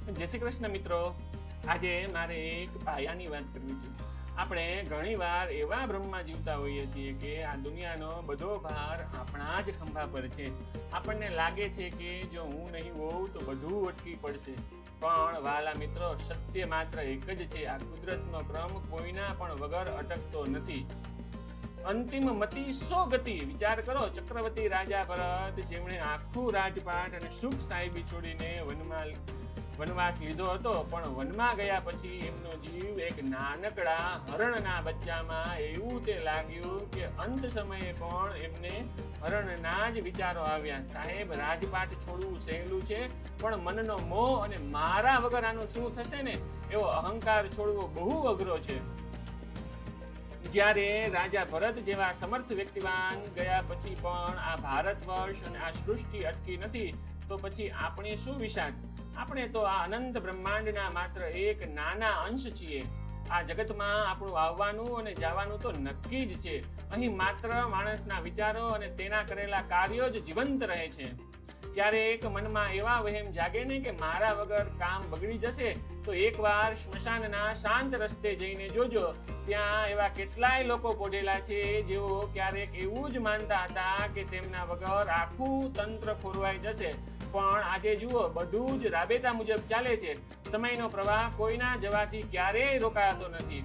જય શ્રી કૃષ્ણ મિત્રો. આજે મારે એક પાયાની વાત કરવી છે. આપણે ઘણીવાર એવા ભ્રમમાં જીવતા હોઈએ છીએ કે આ દુનિયાનો બધો ભાર આપણા જ ખંભા પર છે. આપણને લાગે છે કે જો હું નહીં હોઉં તો બધું અટકી પડશે. પણ વહાલા મિત્રો, સત્ય માત્ર એક જ છે. આ કુદરતનો ક્રમ કોઈના પણ વગર અટકતો નથી. અંતિમ મતિ સો ગતિ. વિચાર કરો, ચક્રવર્તી રાજા ભરત, જેમણે આખું રાજપાટ અને સુખ સાહેબી છોડીને વનવાસ લીધો હતો, પણ વનમાં ગયા પછી એમનો જીવ એક નાનકડા હરણના બચ્ચામાં એવું તે લાગ્યું કે અંત સમયે પણ એમને હરણના જ વિચારો આવ્યા. સાહેબ, રાજપાટ છોડવું સહેલું છે, પણ મનનો મોહ અને મારા વગર આનું શું થશે ને એવો અહંકાર છોડવો બહુ અઘરો છે. જ્યારે રાજા ભરત જેવા સમર્થ વ્યક્તિવાન ગયા પછી પણ આ ભારત વર્ષ અને આ સૃષ્ટિ અટકી નથી, તો પછી આપણે શું વિશાળ? આપણે તો આ અનંત બ્રહ્માંડના માત્ર એક નાના અંશ છીએ. આ જગતમાં આપણું આવવાનું અને જવાનું તો નક્કી જ છે. અહીં માત્ર માણસના વિચારો અને તેના કરેલા કાર્યો જ જીવંત રહે છે. ક્યારેક મનમાં એવા વહેમ જાગે ને કે મારા વગર કામ બગડી જશે, તો એકવાર સ્મશાનના શાંત રસ્તે જઈને જોજો. ત્યાં એવા કેટલાય લોકો પોઢેલા છે જેઓ ક્યારેક એવું જ માનતા હતા કે તેમના વગર આખું તંત્ર ખોરવાઈ જશે. પણ આજે જુઓ, બધું જ રાબેતા મુજબ ચાલે છે. સમયનો પ્રવાહ કોઈના જવાથી ક્યારેય રોકાતો નથી.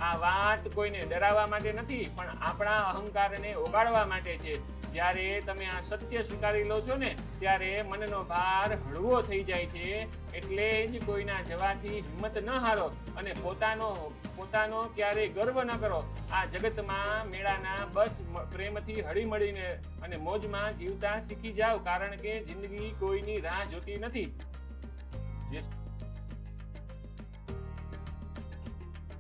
આ વાત કોઈને ડરાવવા માટે નથી, પણ આપણા અહંકારને ઓગાળવા માટે છે. જ્યારે તમે આ સત્ય સ્વીકારી લો છો ને, ત્યારે મનનો ભાર હળવો થઈ જાય છે. એટલે જ કોઈના જવાથી હિંમત ન હારો અને પોતાનો ક્યારેય ગર્વ ન કરો. આ જગતમાં મેળાના બસ પ્રેમથી હળીમળીને અને મોજમાં જીવતા શીખી જાઓ, કારણ કે જિંદગી કોઈની રાહ જોતી નથી.